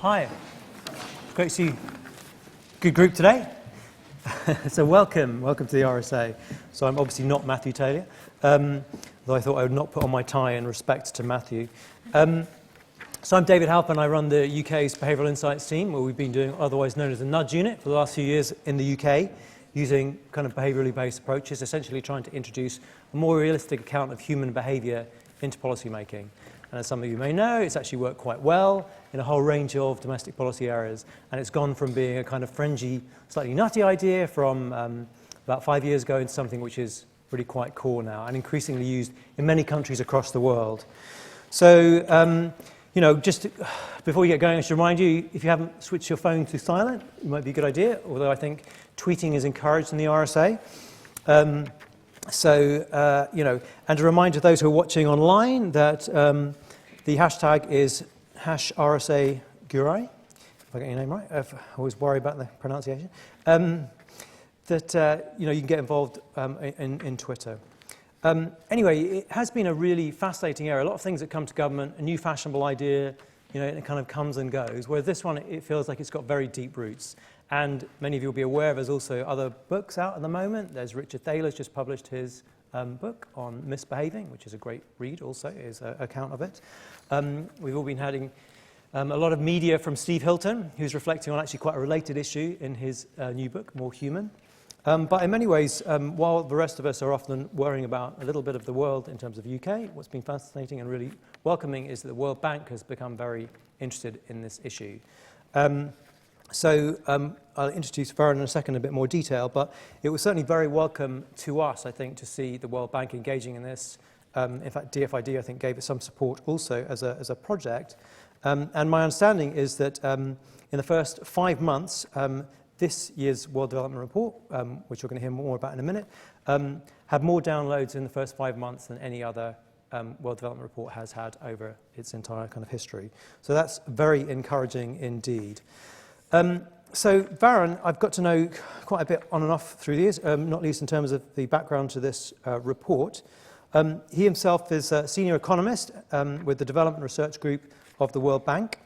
Hi, great to see you. Good group today. So welcome to the RSA. So I'm obviously not Matthew Taylor, though I thought I would not put on my tie in respect to Matthew. So I'm David Halpin. I run the UK's Behavioural Insights team, where we've been doing otherwise known as the Nudge Unit for the last few years in the UK, using kind of behaviourally based approaches, essentially trying to introduce a more realistic account of human behaviour into policy making. And as some of you may know, it's actually worked quite well in a whole range of domestic policy areas. And it's gone from being a kind of fringy, slightly nutty idea from about 5 years ago into something which is really quite core now and increasingly used in many countries across the world. So, just before we get going, I should remind you, if you haven't switched your phone to silent, it might be a good idea, although I think tweeting is encouraged in the RSA. And a reminder to those who are watching online that the hashtag is #RSA Gauri, if I get your name right. I always worry about the pronunciation. You can get involved in Twitter. Anyway, it has been a really fascinating area. A lot of things that come to government, a new fashionable idea, it kind of comes and goes. Whereas this one, it feels like it's got very deep roots. And many of you will be aware there's also other books out at the moment. There's Richard Thaler's just published his book on misbehaving, which is a great read also, is an account of it. We've all been having a lot of media from Steve Hilton, who's reflecting on actually quite a related issue in his new book, More Human. But in many ways, while the rest of us are often worrying about a little bit of the world in terms of UK, what's been fascinating and really welcoming is that the World Bank has become very interested in this issue. I'll introduce Varun in a second in a bit more detail, but it was certainly very welcome to us, I think, to see the World Bank engaging in this. In fact, DFID, I think, gave it some support also as a project. And my understanding is that in the first 5 months, this year's World Development Report, which we're going to hear more about in a minute, had more downloads in the first 5 months than any other World Development Report has had over its entire kind of history. So that's very encouraging indeed. So Varun, I've got to know quite a bit on and off through the years, not least in terms of the background to this report. He himself is a senior economist with the Development Research Group of the World Bank.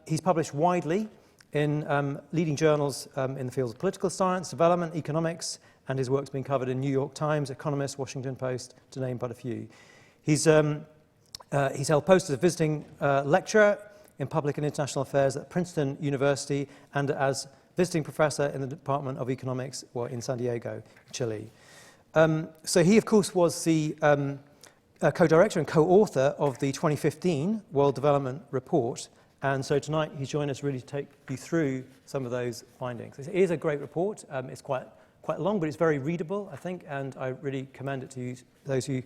He's published widely in leading journals in the fields of political science, development, economics, and his work's been covered in New York Times, Economist, Washington Post, to name but a few. He's held posts as a visiting lecturer in Public and International Affairs at Princeton University and as visiting professor in the Department of Economics in San Diego, Chile. So he, of course, was the co-director and co-author of the 2015 World Development Report. And so tonight he's joined us really to take you through some of those findings. It is a great report. It's quite long, but it's very readable, I think, and I really commend it to you, those who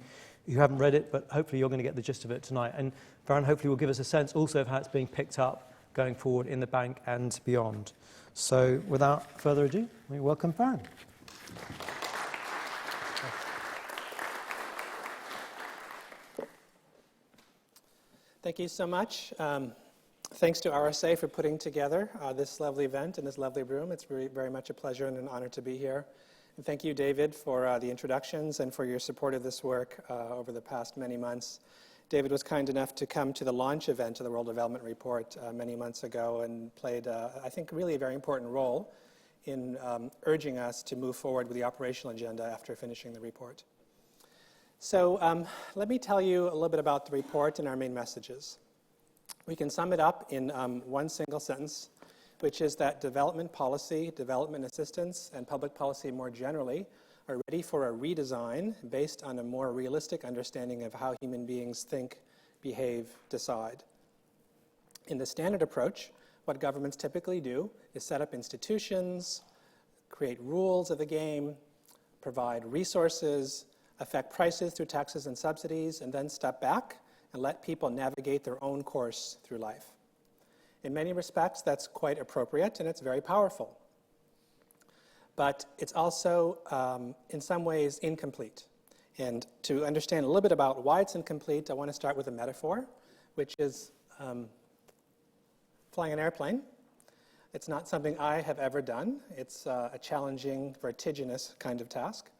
haven't read it, but hopefully you're going to get the gist of it tonight. And Varun hopefully will give us a sense also of how it's being picked up going forward in the bank and beyond. So without further ado, we welcome Varun. Thank you so much. Thanks to RSA for putting together this lovely event in this lovely room. It's very much a pleasure and an honor to be here. And thank you, David, for the introductions and for your support of this work over the past many months. David was kind enough to come to the launch event of the World Development Report many months ago and played, I think, really a very important role in urging us to move forward with the operational agenda after finishing the report. So let me tell you a little bit about the report and our main messages. We can sum it up in one single sentence, which is that development policy, development assistance, and public policy more generally are ready for a redesign based on a more realistic understanding of how human beings think, behave, decide. In the standard approach, what governments typically do is set up institutions, create rules of the game, provide resources, affect prices through taxes and subsidies, and then step back and let people navigate their own course through life. In many respects, that's quite appropriate, and it's very powerful. But it's also, in some ways, incomplete. And to understand a little bit about why it's incomplete, I want to start with a metaphor, which is flying an airplane. It's not something I have ever done. It's a challenging, vertiginous kind of task,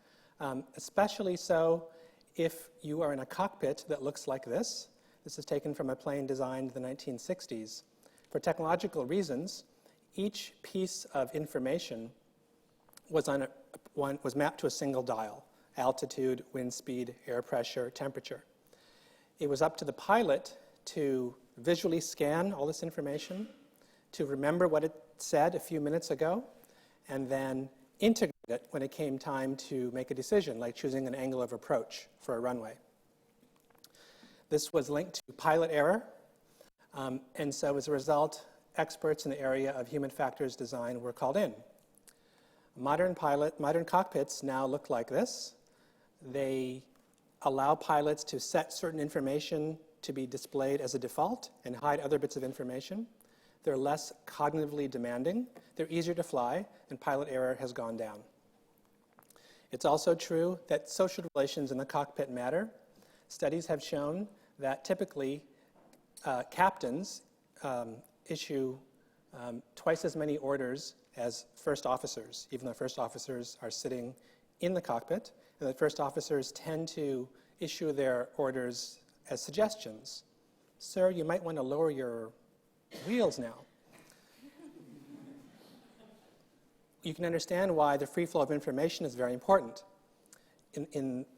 especially so if you are in a cockpit that looks like this. This is taken from a plane designed in the 1960s. For technological reasons, each piece of information was mapped to a single dial: altitude, wind speed, air pressure, temperature. It was up to the pilot to visually scan all this information, to remember what it said a few minutes ago, and then integrate it when it came time to make a decision, like choosing an angle of approach for a runway. This was linked to pilot error, and so as a result, experts in the area of human factors design were called in. Modern cockpits now look like this. They allow pilots to set certain information to be displayed as a default and hide other bits of information. They're less cognitively demanding. They're easier to fly, and pilot error has gone down. It's also true that social relations in the cockpit matter. Studies have shown that typically captains issue twice as many orders as first officers, even though first officers are sitting in the cockpit, and that first officers tend to issue their orders as suggestions. Sir, you might want to lower your wheels now. You can understand why the free flow of information is very important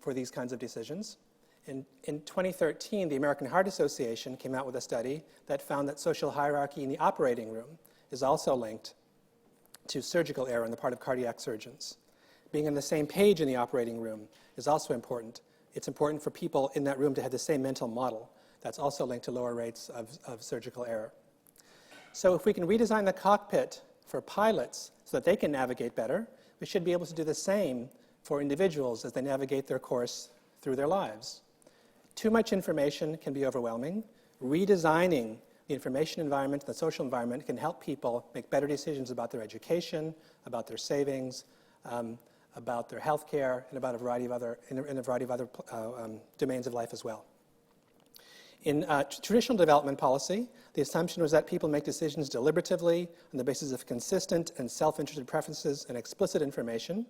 for these kinds of decisions. In 2013, the American Heart Association came out with a study that found that social hierarchy in the operating room is also linked to surgical error on the part of cardiac surgeons. Being on the same page in the operating room is also important. It's important for people in that room to have the same mental model. That's also linked to lower rates of surgical error. So if we can redesign the cockpit for pilots so that they can navigate better, we should be able to do the same for individuals as they navigate their course through their lives. Too much information can be overwhelming. Redesigning the information environment, the social environment, can help people make better decisions about their education, about their savings, about their health care, and about a variety of other domains of life as well. In traditional development policy, the assumption was that people make decisions deliberatively on the basis of consistent and self-interested preferences and explicit information.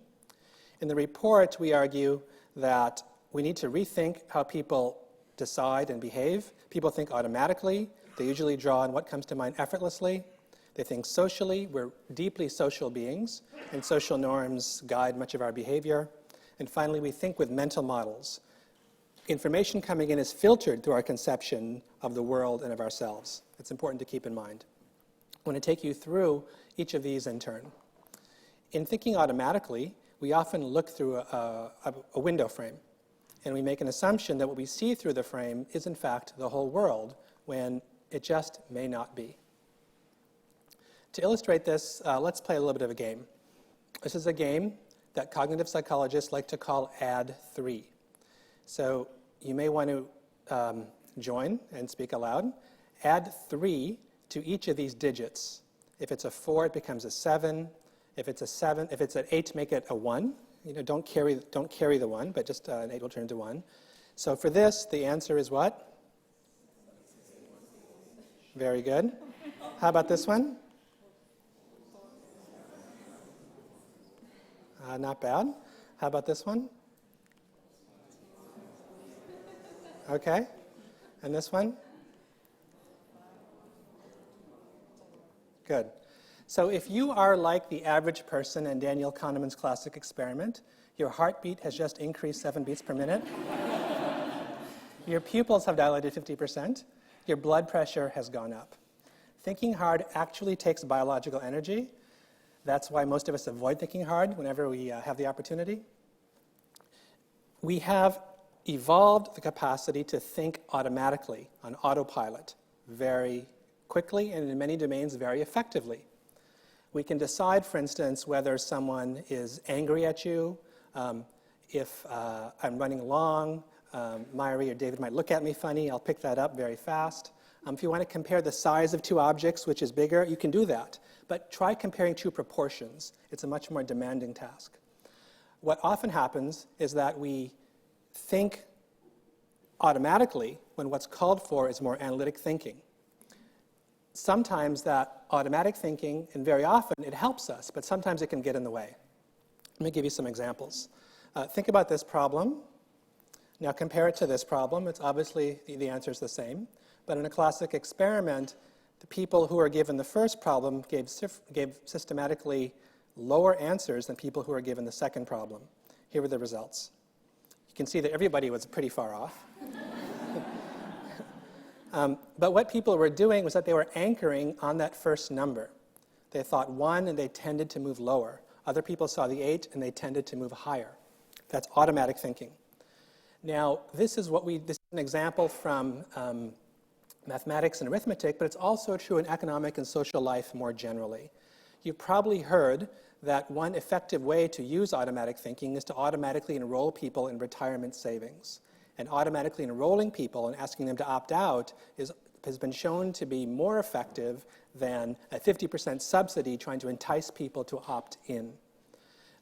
In the report, we argue that we need to rethink how people decide and behave. People think automatically. They usually draw on what comes to mind effortlessly. They think socially. We're deeply social beings, and social norms guide much of our behavior. And finally, we think with mental models. Information coming in is filtered through our conception of the world and of ourselves. It's important to keep in mind. I want to take you through each of these in turn. In thinking automatically, we often look through a window frame, and we make an assumption that what we see through the frame is in fact the whole world, when it just may not be. To illustrate this, let's play a little bit of a game. This is a game that cognitive psychologists like to call add 3. So you may want to join and speak aloud. Add 3 to each of these digits. If it's a 4, it becomes a 7. If it's an 8, make it a 1. Don't carry the 1, but just an 8 will turn into 1. So for this, the answer is what? Very good. How about this one? Not bad. How about this one? Okay. And this one? Good. So if you are like the average person in Daniel Kahneman's classic experiment, your heartbeat has just increased 7 beats per minute. Your pupils have dilated 50%. Your blood pressure has gone up. Thinking hard actually takes biological energy. That's why most of us avoid thinking hard whenever we have the opportunity. We have evolved the capacity to think automatically on autopilot very quickly and in many domains very effectively. We can decide, for instance, whether someone is angry at you, if I'm running long, Myri or David might look at me funny, I'll pick that up very fast. If you want to compare the size of two objects, which is bigger, you can do that. But try comparing two proportions. It's a much more demanding task. What often happens is that we think automatically when what's called for is more analytic thinking. Sometimes that automatic thinking, and very often it helps us, but sometimes it can get in the way. Let me give you some examples. Think about this problem. Now compare it to this problem. It's obviously the answer is the same. But in a classic experiment, The people who are given the first problem gave systematically lower answers than people who are given the second problem. Here were the results. You can see that everybody was pretty far off. But what people were doing was that they were anchoring on that first number. They thought 1 and they tended to move lower. Other people saw the 8 and they tended to move higher. That's automatic thinking. Now, this is an example from mathematics and arithmetic, but it's also true in economic and social life more generally. You've probably heard that one effective way to use automatic thinking is to automatically enroll people in retirement savings. And automatically enrolling people and asking them to opt out has been shown to be more effective than a 50% subsidy trying to entice people to opt in.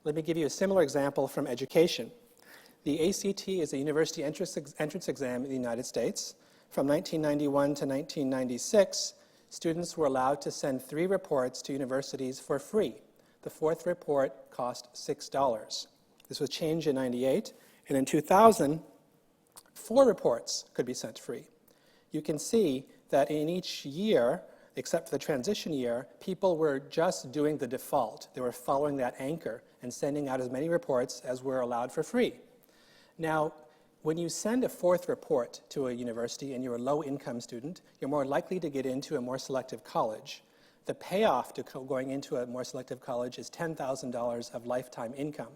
Let me give you a similar example from education. The ACT is a university entrance exam in the United States. From 1991 to 1996, students were allowed to send 3 reports to universities for free. The 4th report cost $6. This was changed in 98, and in 2000, 4 reports could be sent free. You can see that in each year, except for the transition year, people were just doing the default. They were following that anchor and sending out as many reports as were allowed for free. Now, when you send a 4th report to a university and you're a low-income student, you're more likely to get into a more selective college. The payoff to going into a more selective college is $10,000 of lifetime income.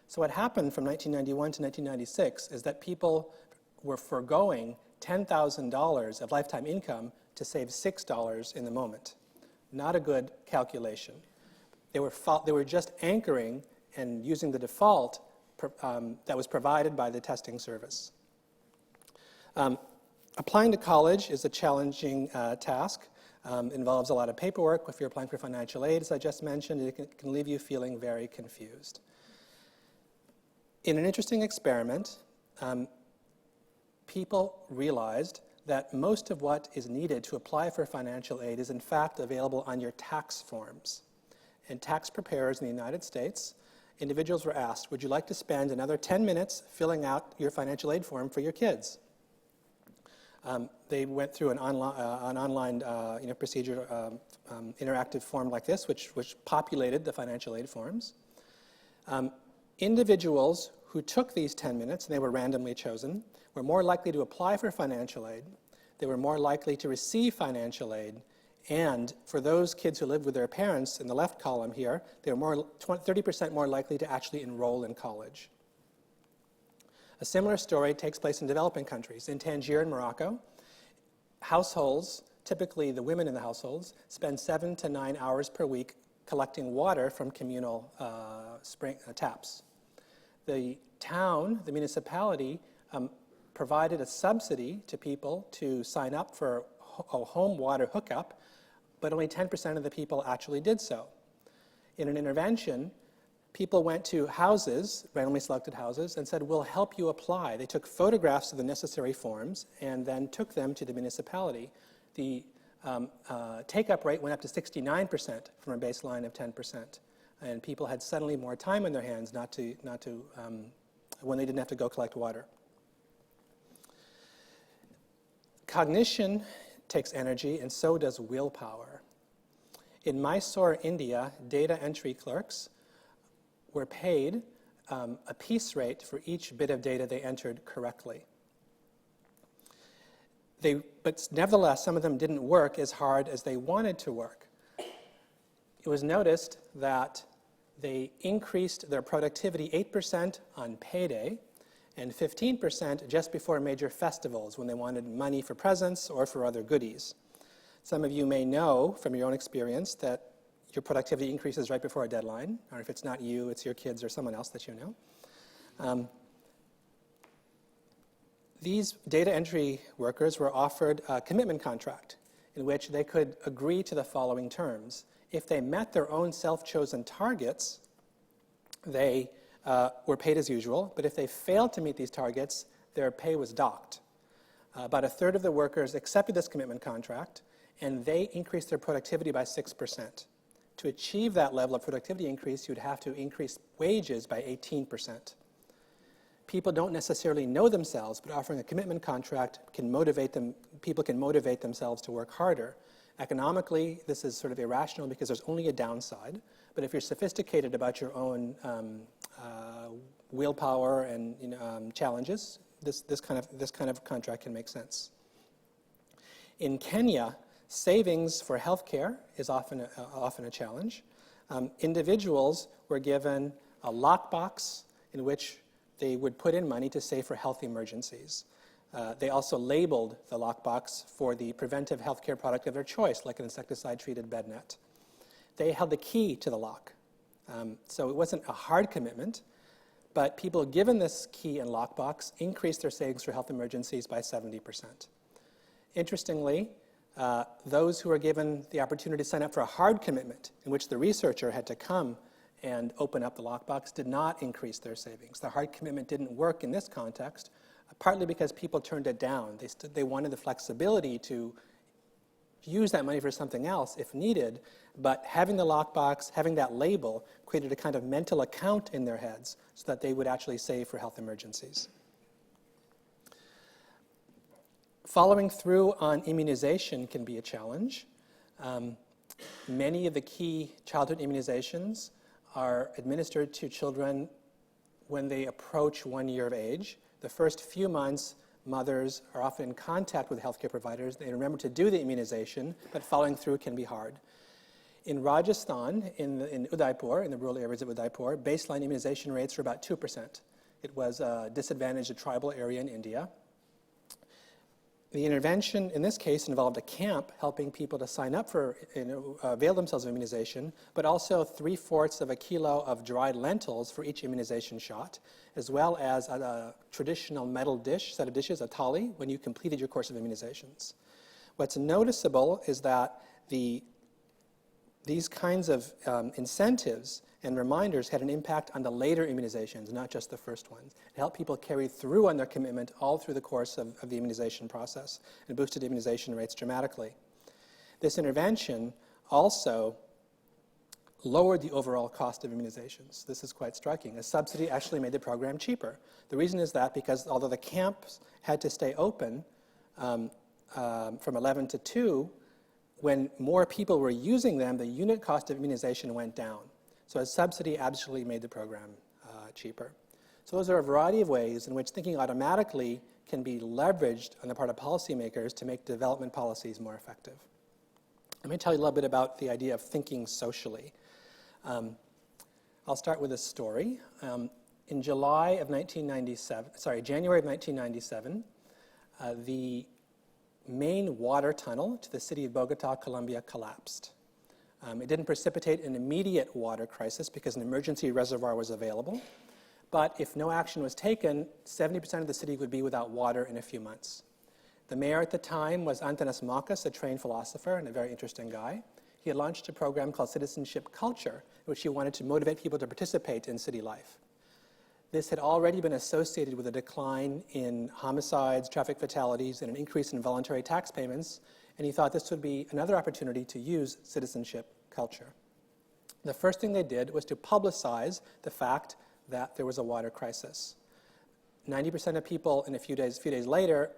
So what happened from 1991 to 1996 is that people were foregoing $10,000 of lifetime income to save $6 in the moment. Not a good calculation. They were just anchoring and using the default that was provided by the testing service. Applying to college is a challenging task. Involves a lot of paperwork. If you're applying for financial aid, as I just mentioned, it can leave you feeling very confused. In an interesting experiment, people realized that most of what is needed to apply for financial aid is in fact available on your tax forms. And tax preparers in the United States, individuals were asked, would you like to spend another 10 minutes filling out your financial aid form for your kids? They went through an online procedure, interactive form like this, which populated the financial aid forms. Individuals who took these 10 minutes, and they were randomly chosen, were more likely to apply for financial aid. They were more likely to receive financial aid. And for those kids who lived with their parents, in the left column here, they were 30% more likely to actually enroll in college. A similar story takes place in developing countries. In Tangier in Morocco, households, typically the women in the households, spend 7 to 9 hours per week collecting water from communal taps. The town, the municipality, provided a subsidy to people to sign up for a home water hookup, but only 10% of the people actually did so. In an intervention, people went to houses, randomly selected houses, and said, we'll help you apply. They took photographs of the necessary forms and then took them to the municipality. The take-up rate went up to 69% from a baseline of 10%. And people had suddenly more time in their hands when they didn't have to go collect water. Cognition takes energy, and so does willpower. In Mysore, India, data entry clerks were paid a piece rate for each bit of data they entered correctly. But nevertheless, some of them didn't work as hard as they wanted to work. It was noticed that they increased their productivity 8% on payday and 15% just before major festivals when they wanted money for presents or for other goodies. Some of you may know from your own experience that your productivity increases right before a deadline, or if it's not you, it's your kids or someone else that you know. These data entry workers were offered a commitment contract in which they could agree to the following terms. If they met their own self-chosen targets, they were paid as usual, but if they failed to meet these targets, their pay was docked. About a third of the workers accepted this commitment contract, and they increased their productivity by 6%. To achieve that level of productivity increase, you'd have to increase wages by 18%. People don't necessarily know themselves, but offering a commitment contract can motivate them. People can motivate themselves to work harder. Economically, this is sort of irrational because there's only a downside. But if you're sophisticated about your own willpower and challenges, this kind of contract can make sense. In Kenya, savings for healthcare is often a challenge. Individuals were given a lockbox in which they would put in money to save for health emergencies. They also labeled the lockbox for the preventive healthcare product of their choice, like an insecticide-treated bed net. They held the key to the lock. So it wasn't a hard commitment, but people given this key and lockbox increased their savings for health emergencies by 70%. Interestingly, those who were given the opportunity to sign up for a hard commitment, in which the researcher had to come and open up the lockbox, did not increase their savings. The hard commitment didn't work in this context, partly because people turned it down. They wanted the flexibility to use that money for something else if needed, but having the lockbox, having that label, created a kind of mental account in their heads so that they would actually save for health emergencies. Following through on immunization can be a challenge. Many of the key childhood immunizations are administered to children when they approach 1 year of age. The first few months, mothers are often in contact with healthcare providers. They remember to do the immunization, but following through can be hard. In Rajasthan, in Udaipur, in the rural areas of Udaipur, baseline immunization rates were about 2%. It was a disadvantaged tribal area in India. The intervention in this case involved a camp helping people to sign up for, avail themselves of immunization, but also 3/4 of a kilo of dried lentils for each immunization shot, as well as a traditional metal set of dishes, a thali, when you completed your course of immunizations. What's noticeable is that these kinds of incentives and reminders had an impact on the later immunizations, not just the first ones. It helped people carry through on their commitment all through the course of the immunization process and boosted immunization rates dramatically. This intervention also lowered the overall cost of immunizations. This is quite striking. A subsidy actually made the program cheaper. The reason is that because although the camps had to stay open from 11 to 2, when more people were using them, the unit cost of immunization went down. So a subsidy absolutely made the program cheaper. So those are a variety of ways in which thinking automatically can be leveraged on the part of policymakers to make development policies more effective. Let me tell you a little bit about the idea of thinking socially. I'll start with a story. In January of 1997, the main water tunnel to the city of Bogota, Colombia, collapsed. It didn't precipitate an immediate water crisis because an emergency reservoir was available. But if no action was taken, 70% of the city would be without water in a few months. The mayor at the time was Antanas Marcus, a trained philosopher and a very interesting guy. He had launched a program called Citizenship Culture, in which he wanted to motivate people to participate in city life. This had already been associated with a decline in homicides, traffic fatalities, and an increase in voluntary tax payments, and he thought this would be another opportunity to use citizenship culture. The first thing they did was to publicize the fact that there was a water crisis. 90% of people in a few days later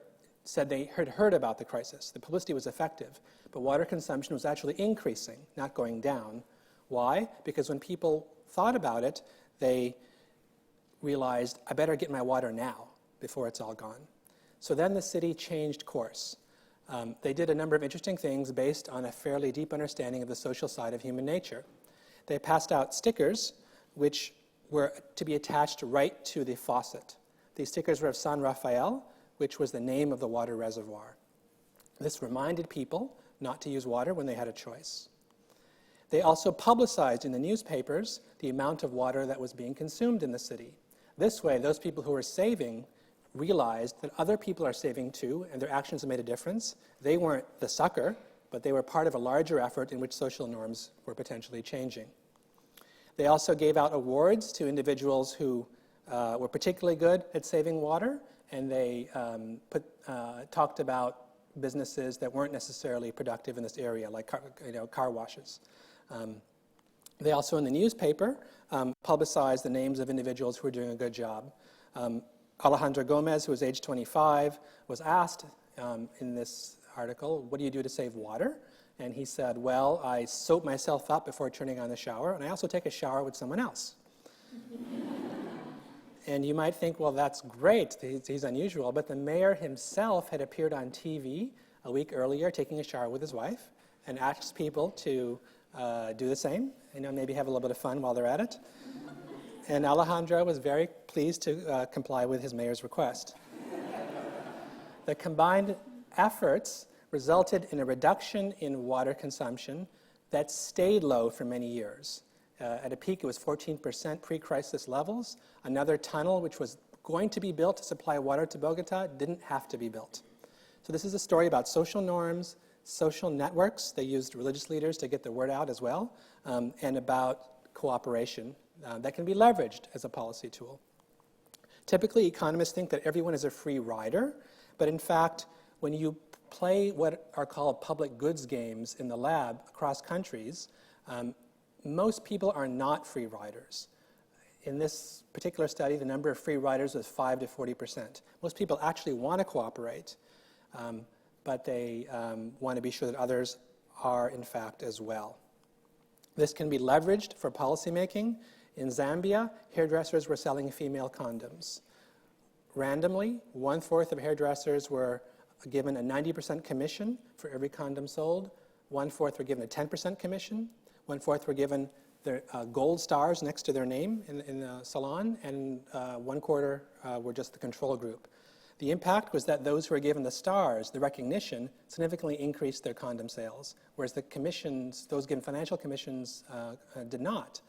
said they had heard about the crisis. The publicity was effective, but water consumption was actually increasing, not going down. Why? Because when people thought about it, they realized, I better get my water now before it's all gone. So then the city changed course. They did a number of interesting things based on a fairly deep understanding of the social side of human nature. They passed out stickers which were to be attached right to the faucet. These stickers were of San Rafael, which was the name of the water reservoir. This reminded people not to use water when they had a choice. They also publicized in the newspapers the amount of water that was being consumed in the city. This way, those people who were saving realized that other people are saving too, and their actions made a difference. They weren't the sucker, but they were part of a larger effort in which social norms were potentially changing. They also gave out awards to individuals who were particularly good at saving water, and they talked about businesses that weren't necessarily productive in this area, like car washes. They also, in the newspaper, publicized the names of individuals who were doing a good job. Alejandra Gomez, who was age 25, was asked in this article, what do you do to save water? And he said, well, I soap myself up before turning on the shower, and I also take a shower with someone else. And you might think, well, that's great. He's unusual. But the mayor himself had appeared on TV a week earlier taking a shower with his wife and asked people to do the same, maybe have a little bit of fun while they're at it. And Alejandro was very pleased to comply with his mayor's request. The combined efforts resulted in a reduction in water consumption that stayed low for many years. At a peak, it was 14% pre-crisis levels. Another tunnel, which was going to be built to supply water to Bogota, didn't have to be built. So this is a story about social norms, social networks. They used religious leaders to get the word out as well, and about cooperation that can be leveraged as a policy tool. Typically, economists think that everyone is a free rider, but in fact, when you play what are called public goods games in the lab across countries, most people are not free riders. In this particular study, the number of free riders was 5 to 40%. Most people actually want to cooperate, but they want to be sure that others are, in fact, as well. This can be leveraged for policymaking. In Zambia, hairdressers were selling female condoms. Randomly, 1/4 of hairdressers were given a 90% commission for every condom sold. 1/4 were given a 10% commission. 1/4 were given their gold stars next to their name in the salon, and 1/4 were just the control group. The impact was that those who were given the stars, the recognition, significantly increased their condom sales, whereas the commissions, those given financial commissions, did not.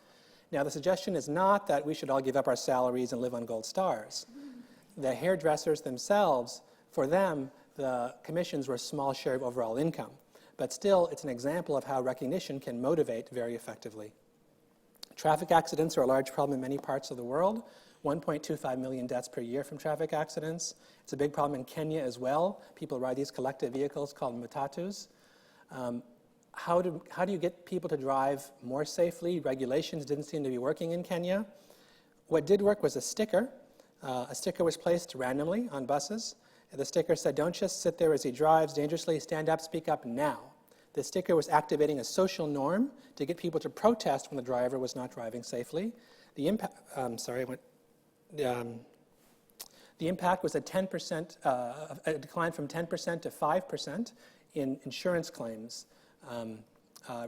Now, the suggestion is not that we should all give up our salaries and live on gold stars. The hairdressers themselves, for them, the commissions were a small share of overall income. But still, it's an example of how recognition can motivate very effectively. Traffic accidents are a large problem in many parts of the world. 1.25 million deaths per year from traffic accidents. It's a big problem in Kenya as well. People ride these collective vehicles called matatus. How do you get people to drive more safely? Regulations didn't seem to be working in Kenya. What did work was a sticker. A sticker was placed randomly on buses. The sticker said, "Don't just sit there as he drives dangerously, stand up, speak up now." The sticker was activating a social norm to get people to protest when the driver was not driving safely. The impact was a 10%, a decline from 10% to 5% in insurance claims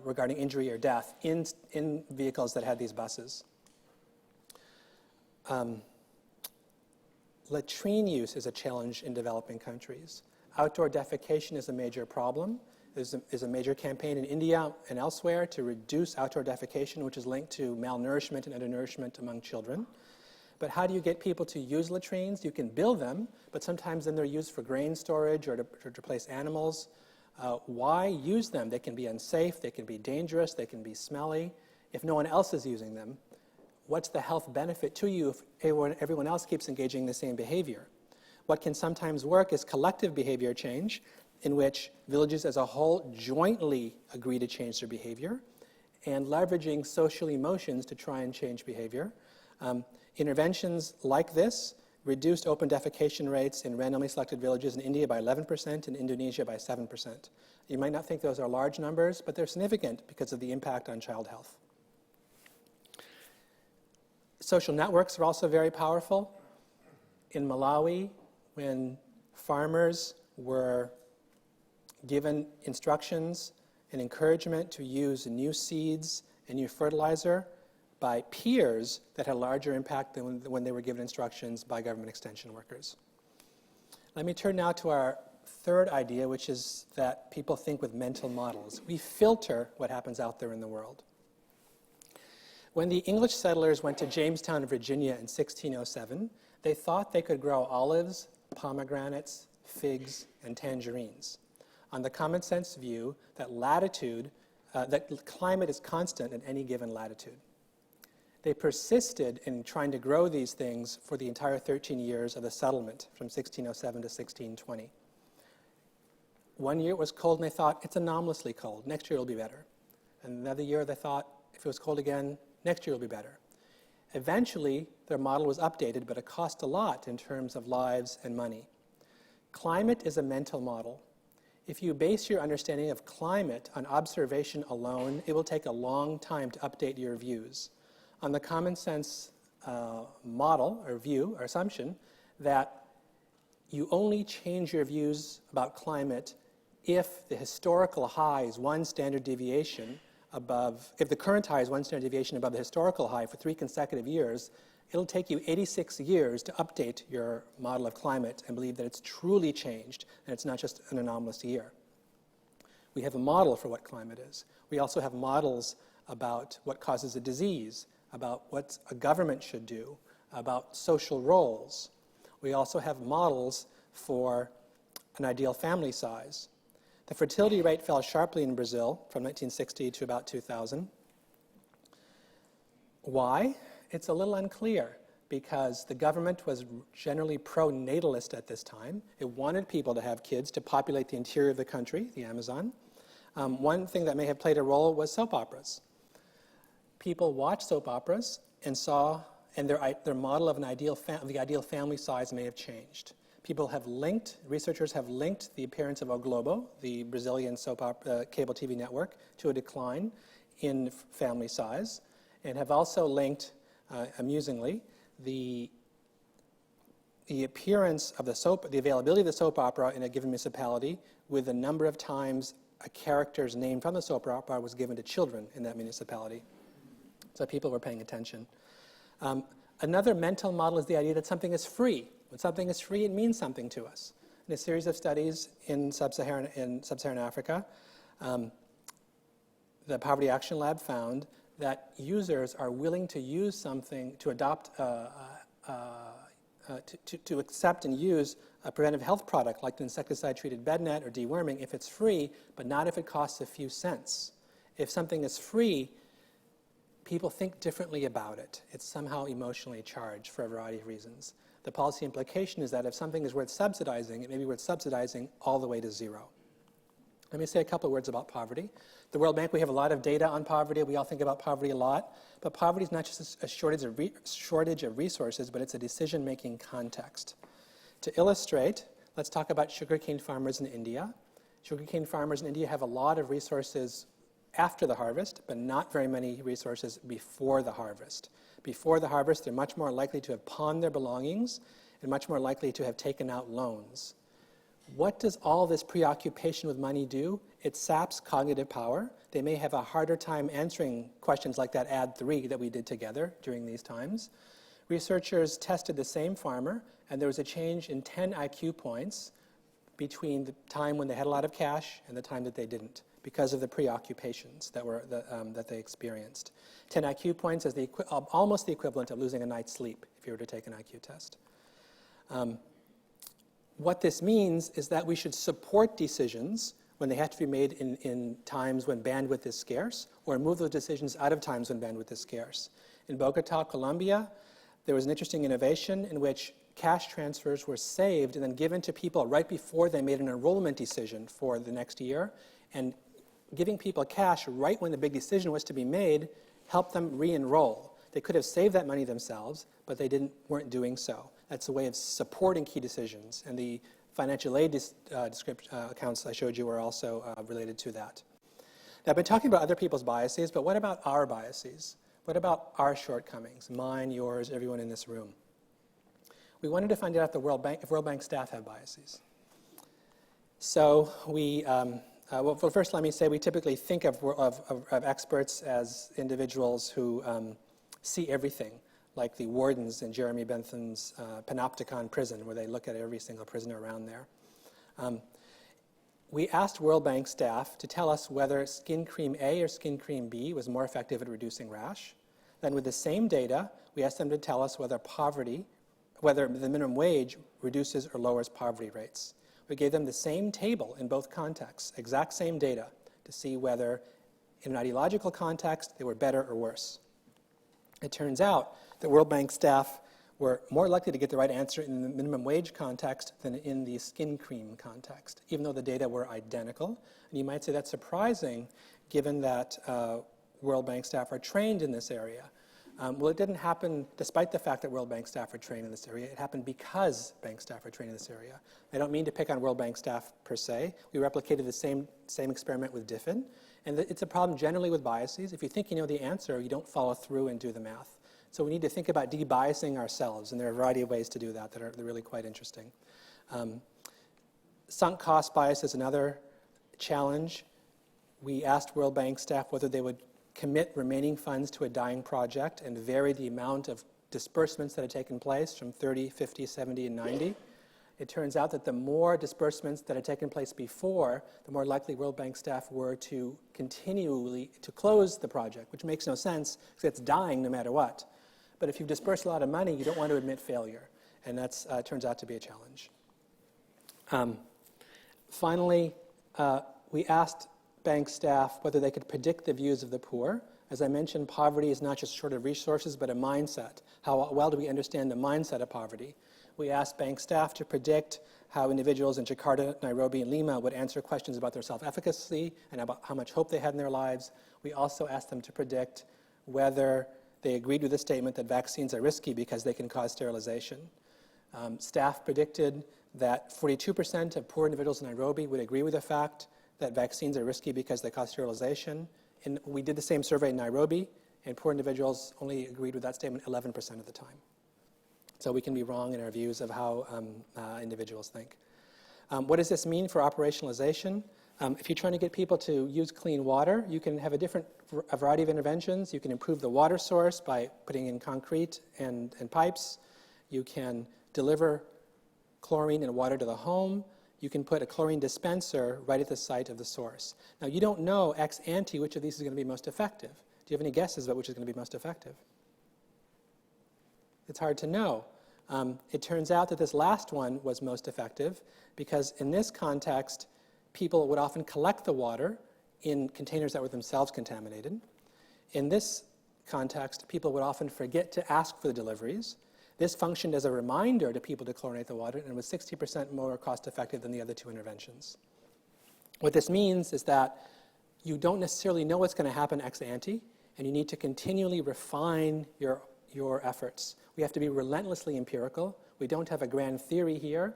regarding injury or death in vehicles that had these buses. Latrine use is a challenge in developing countries. Outdoor defecation is a major problem. There's a major campaign in India and elsewhere to reduce outdoor defecation, which is linked to malnourishment and undernourishment among children. But how do you get people to use latrines? You can build them, but sometimes then they're used for grain storage or to place animals. Why use them? They can be unsafe, they can be dangerous, they can be smelly. If no one else is using them, what's the health benefit to you if everyone else keeps engaging in the same behavior? What can sometimes work is collective behavior change, in which villages as a whole jointly agree to change their behavior, and leveraging social emotions to try and change behavior. Interventions like this reduced open defecation rates in randomly selected villages in India by 11% and Indonesia by 7%. You might not think those are large numbers, but they're significant because of the impact on child health. Social networks are also very powerful. In Malawi, when farmers were given instructions and encouragement to use new seeds and new fertilizer by peers, that had a larger impact than when they were given instructions by government extension workers. Let me turn now to our third idea, which is that people think with mental models. We filter what happens out there in the world. When the English settlers went to Jamestown, Virginia in 1607, they thought they could grow olives, pomegranates, figs, and tangerines, on the common sense view that that climate is constant at any given latitude. They persisted in trying to grow these things for the entire 13 years of the settlement from 1607 to 1620. One year it was cold and they thought, it's anomalously cold, next year it'll be better. And another year they thought, if it was cold again, next year it'll be better. Eventually, their model was updated, but it cost a lot in terms of lives and money. Climate is a mental model. If you base your understanding of climate on observation alone, it will take a long time to update your views. On the common sense model or view or assumption that you only change your views about climate if the historical high is one standard deviation above, if the current high is one standard deviation above the historical high for 3 consecutive years, it'll take you 86 years to update your model of climate and believe that it's truly changed and it's not just an anomalous year. We have a model for what climate is. We also have models about what causes a disease, about what a government should do, about social roles. We also have models for an ideal family size. The fertility rate fell sharply in Brazil from 1960 to about 2000. Why? It's a little unclear because the government was generally pro-natalist at this time. It wanted people to have kids to populate the interior of the country, the Amazon. One thing that may have played a role was soap operas. People watched soap operas and saw, and their model of the ideal family size may have changed. Researchers have linked the appearance of O Globo, the Brazilian soap opera, cable TV network, to a decline in family size, and have also linked, amusingly, the appearance of the availability of the soap opera in a given municipality with the number of times a character's name from the soap opera was given to children in that municipality. So people were paying attention. Another mental model is the idea that something is free. When something is free, it means something to us. In a series of studies in sub-Saharan Africa, the Poverty Action Lab found that users are willing to use something, to adopt, to accept and use a preventive health product like an insecticide-treated bed net or deworming if it's free, but not if it costs a few cents. If something is free, people think differently about it. It's somehow emotionally charged for a variety of reasons. The policy implication is that if something is worth subsidizing, it may be worth subsidizing all the way to zero. Let me say a couple of words about poverty. The World Bank, we have a lot of data on poverty. We all think about poverty a lot. But poverty is not just a shortage of resources, but it's a decision-making context. To illustrate, let's talk about sugarcane farmers in India. Sugarcane farmers in India have a lot of resources after the harvest, but not very many resources before the harvest. Before the harvest, they're much more likely to have pawned their belongings and much more likely to have taken out loans. What does all this preoccupation with money do? It saps cognitive power. They may have a harder time answering questions like that add 3 that we did together during these times. Researchers tested the same farmer, and there was a change in 10 IQ points between the time when they had a lot of cash and the time that they didn't, because of the preoccupations that they experienced. 10 IQ points is almost the equivalent of losing a night's sleep if you were to take an IQ test. What this means is that we should support decisions when they have to be made in times when bandwidth is scarce, or move those decisions out of times when bandwidth is scarce. In Bogota, Colombia, there was an interesting innovation in which cash transfers were saved and then given to people right before they made an enrollment decision for the next year. And giving people cash right when the big decision was to be made helped them re-enroll. They could have saved that money themselves, but they weren't doing so. That's a way of supporting key decisions. And the financial aid accounts I showed you are also related to that. Now, I've been talking about other people's biases, but what about our biases? What about our shortcomings? Mine, yours, everyone in this room. We wanted to find out if World Bank staff have biases. So we, well, first let me say we typically think of experts as individuals who see everything, like the wardens in Jeremy Bentham's Panopticon prison, where they look at every single prisoner around there. We asked World Bank staff to tell us whether skin cream A or skin cream B was more effective at reducing rash. Then with the same data, we asked them to tell us whether the minimum wage reduces or lowers poverty rates. We gave them the same table in both contexts, exact same data, to see whether in an ideological context they were better or worse. It turns out that World Bank staff were more likely to get the right answer in the minimum wage context than in the skin cream context, even though the data were identical. And you might say that's surprising, given that World Bank staff are trained in this area. Well, it didn't happen despite the fact that World Bank staff were trained in this area. It happened because bank staff were trained in this area. I don't mean to pick on World Bank staff per se. We replicated the same experiment with DFID. And it's a problem generally with biases. If you think you know the answer, you don't follow through and do the math. So we need to think about de-biasing ourselves, and there are a variety of ways to do that that are really quite interesting. Sunk cost bias is another challenge. We asked World Bank staff whether they would commit remaining funds to a dying project and vary the amount of disbursements that had taken place from 30, 50, 70, and 90. It turns out that the more disbursements that had taken place before, the more likely World Bank staff were to continually to close the project, which makes no sense because it's dying no matter what. But if you've dispersed a lot of money, you don't want to admit failure, and that turns out to be a challenge. Finally, we asked bank staff whether they could predict the views of the poor. As I mentioned, poverty is not just short of resources, but a mindset. How well do we understand the mindset of poverty? We asked bank staff to predict how individuals in Jakarta, Nairobi, and Lima would answer questions about their self-efficacy and about how much hope they had in their lives. We also asked them to predict whether they agreed with the statement that vaccines are risky because they can cause sterilization. Staff predicted that 42% of poor individuals in Nairobi would agree with the fact that vaccines are risky because they cause sterilization. And we did the same survey in Nairobi, and poor individuals only agreed with that statement 11% of the time. So we can be wrong in our views of how individuals think. What does this mean for operationalization? If you're trying to get people to use clean water, you can have a variety of interventions. You can improve the water source by putting in concrete and pipes. You can deliver chlorine and water to the home. You can put a chlorine dispenser right at the site of the source. Now, you don't know ex ante which of these is going to be most effective. Do you have any guesses about which is going to be most effective? It's hard to know. It turns out that this last one was most effective because in this context, people would often collect the water in containers that were themselves contaminated. In this context, people would often forget to ask for the deliveries. This functioned as a reminder to people to chlorinate the water and was 60% more cost-effective than the other two interventions. What this means is that you don't necessarily know what's going to happen ex ante, and you need to continually refine your efforts. We have to be relentlessly empirical. We don't have a grand theory here.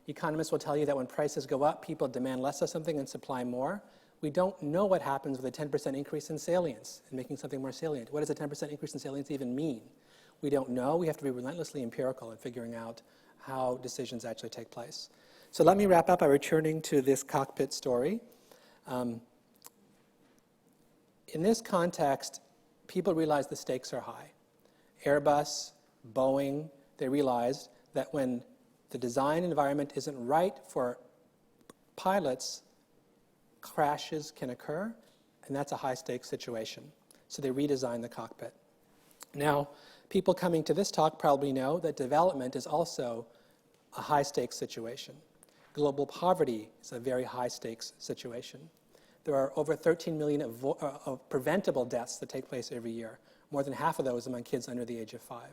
Economists will tell you that when prices go up, people demand less of something and supply more. We don't know what happens with a 10% increase in salience and making something more salient. What does a 10% increase in salience even mean? We don't know. We have to be relentlessly empirical in figuring out how decisions actually take place. So let me wrap up by returning to this cockpit story. In this context, people realize the stakes are high. Airbus, Boeing, they realized that when the design environment isn't right for pilots, crashes can occur, and that's a high-stakes situation. So they redesigned the cockpit. Now, people coming to this talk probably know that development is also a high-stakes situation. Global poverty is a very high-stakes situation. There are over 13 million of preventable deaths that take place every year, more than half of those among kids under the age of 5.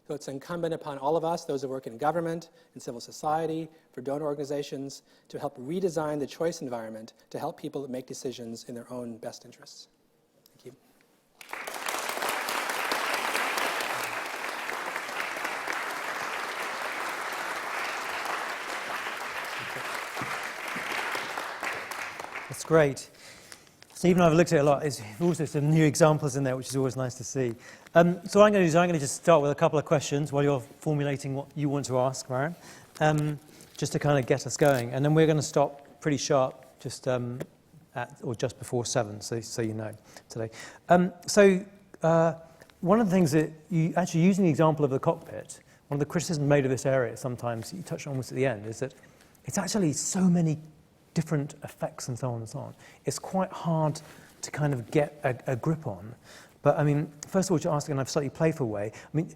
So it's incumbent upon all of us, those who work in government, in civil society, for donor organizations, to help redesign the choice environment to help people make decisions in their own best interests. Thank you. That's great. Stephen and I have looked at it a lot. There's also some new examples in there, which is always nice to see. So what I'm going to do is I'm going to just start with a couple of questions while you're formulating what you want to ask, Varun, just to kind of get us going. And then we're going to stop pretty sharp just at or just before 7, so you know today. One of the things that you actually using the example of the cockpit, one of the criticisms made of this area sometimes, you touched on almost at the end, is that it's actually so many different effects and so on and so on. It's quite hard to kind of get a grip on. But I mean, first of all, to ask in a slightly playful way, I mean,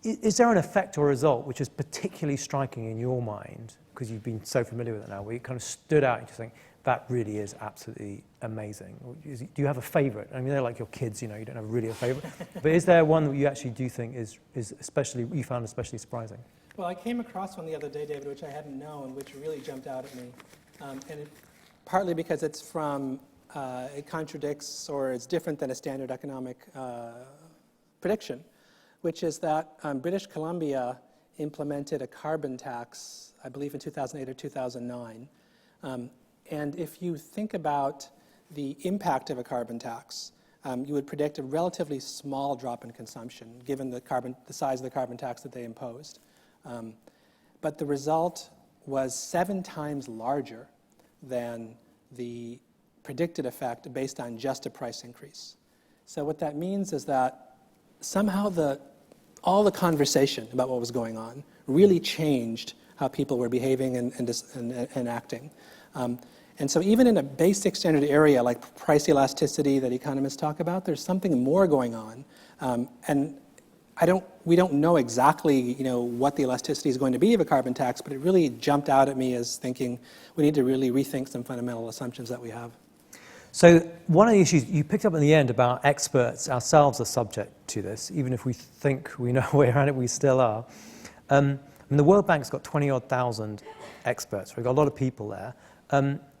is there an effect or result which is particularly striking in your mind, because you've been so familiar with it now, where you kind of stood out and you think, that really is absolutely amazing? Or do you have a favorite? I mean, they're like your kids, you know, you don't have really a favorite. But is there one that you actually do think is especially, you found especially surprising? Well, I came across one the other day, David, which I hadn't known, which really jumped out at me. Partly because it's from, it contradicts or it's different than a standard economic prediction, which is that British Columbia implemented a carbon tax, I believe in 2008 or 2009. And if you think about the impact of a carbon tax, you would predict a relatively small drop in consumption, given the size of the carbon tax that they imposed. But the result was 7 times larger than the predicted effect based on just a price increase. So what that means is that somehow all the conversation about what was going on really changed how people were behaving and acting. And so even in a basic standard area like price elasticity that economists talk about, there's something more going on. And we don't know exactly what the elasticity is going to be of a carbon tax, but it really jumped out at me as thinking we need to really rethink some fundamental assumptions that we have. So one of the issues you picked up in the end about experts ourselves are subject to this, even if we think we know a way around it, we still are. The World Bank's got 20-odd thousand experts. We've got a lot of people there.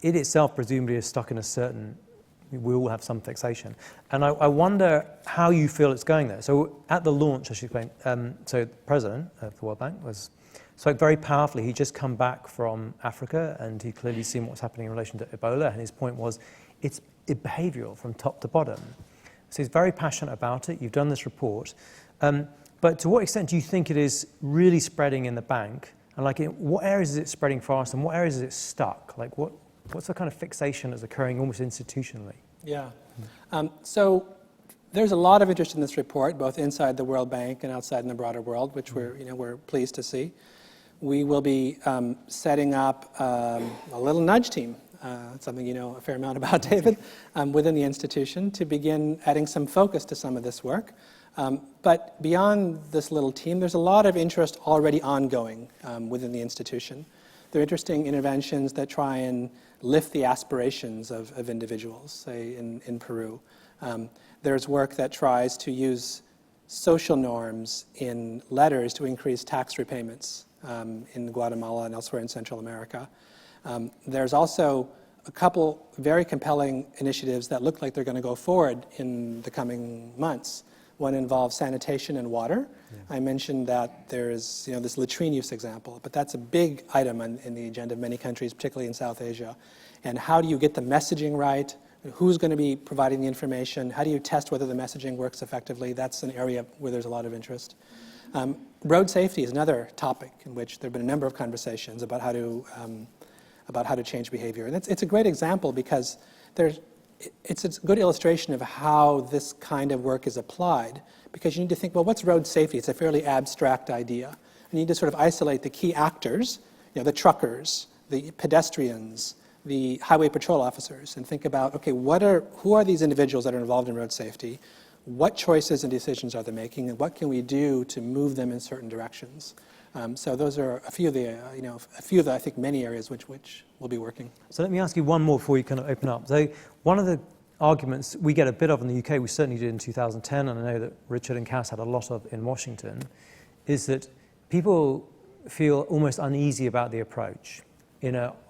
It itself presumably is stuck in a certain, we all have some fixation. And I wonder how you feel it's going there. So at the launch, I should explain, so the president of the World Bank spoke very powerfully. He'd just come back from Africa and he'd clearly seen what's happening in relation to Ebola. And his point was, it's behavioral from top to bottom. So he's very passionate about it. You've done this report. But to what extent do you think it is really spreading in the bank? And in what areas is it spreading fast and what areas is it stuck? What's the kind of fixation that's occurring almost institutionally? Yeah. So there's a lot of interest in this report, both inside the World Bank and outside in the broader world, which we're pleased to see. We will be setting up a little nudge team, something you know a fair amount about, David, within the institution to begin adding some focus to some of this work. But beyond this little team, there's a lot of interest already ongoing within the institution. There are interesting interventions that try and lift the aspirations of individuals, say in Peru. There's work that tries to use social norms in letters to increase tax repayments in Guatemala and elsewhere in Central America. There's also a couple very compelling initiatives that look like they're going to go forward in the coming months. One involves sanitation and water. Yeah. I mentioned that there's this latrine use example, but that's a big item in the agenda of many countries, particularly in South Asia. And how do you get the messaging right? Who's going to be providing the information? How do you test whether the messaging works effectively? That's an area where there's a lot of interest. Road safety is another topic in which there have been a number of conversations about how to change behavior. And it's a great example because it's a good illustration of how this kind of work is applied, because you need to think, well, what's road safety? It's a fairly abstract idea. You need to sort of isolate the key actors, the truckers, the pedestrians, the highway patrol officers, and think about, okay, who are these individuals that are involved in road safety? What choices and decisions are they making, and what can we do to move them in certain directions? So those are a few of the, I think, many areas which will be working. So let me ask you one more before you kind of open up. So one of the arguments we get a bit of in the UK, we certainly did in 2010, and I know that Richard and Cass had a lot of in Washington, is that people feel almost uneasy about the approach,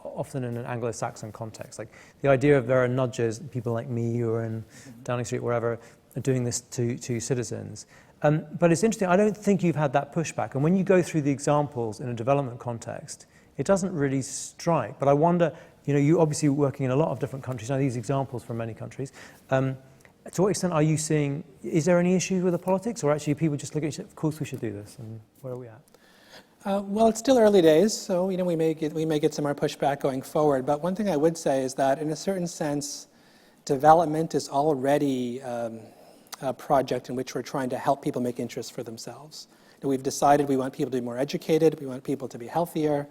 often in an Anglo-Saxon context. Like the idea of there are nudges, people like me who are in Downing Street, wherever, are doing this to citizens. But it's interesting, I don't think you've had that pushback. And when you go through the examples in a development context, it doesn't really strike. But I wonder, you're obviously working in a lot of different countries. Now, these examples from many countries. To what extent are you seeing, is there any issues with the politics? Or actually people just look at each other, of course we should do this, and where are we at? Well, it's still early days, so we may get some more pushback going forward. But one thing I would say is that in a certain sense, development is already a project in which we're trying to help people make interest for themselves. We've decided we want people to be more educated, we want people to be healthier,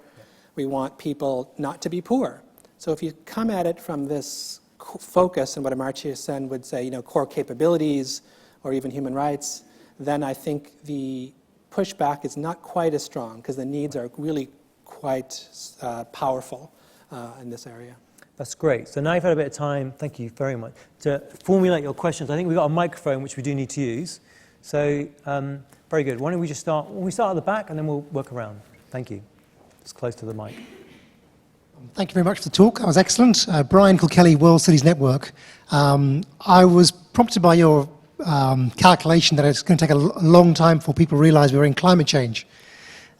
we want people not to be poor. So if you come at it from this focus and what Amartya Sen would say, core capabilities or even human rights, then I think the pushback is not quite as strong because the needs are really quite powerful in this area. That's great. So now you've had a bit of time, thank you very much, to formulate your questions. I think we've got a microphone which we do need to use. So very good. Why don't we just start, we start at the back and then we'll work around. Thank you. Just close to the mic. Thank you very much for the talk. That was excellent. Brian Kilkelly, World Cities Network. I was prompted by your calculation that it's going to take a long time for people to realise we're in climate change.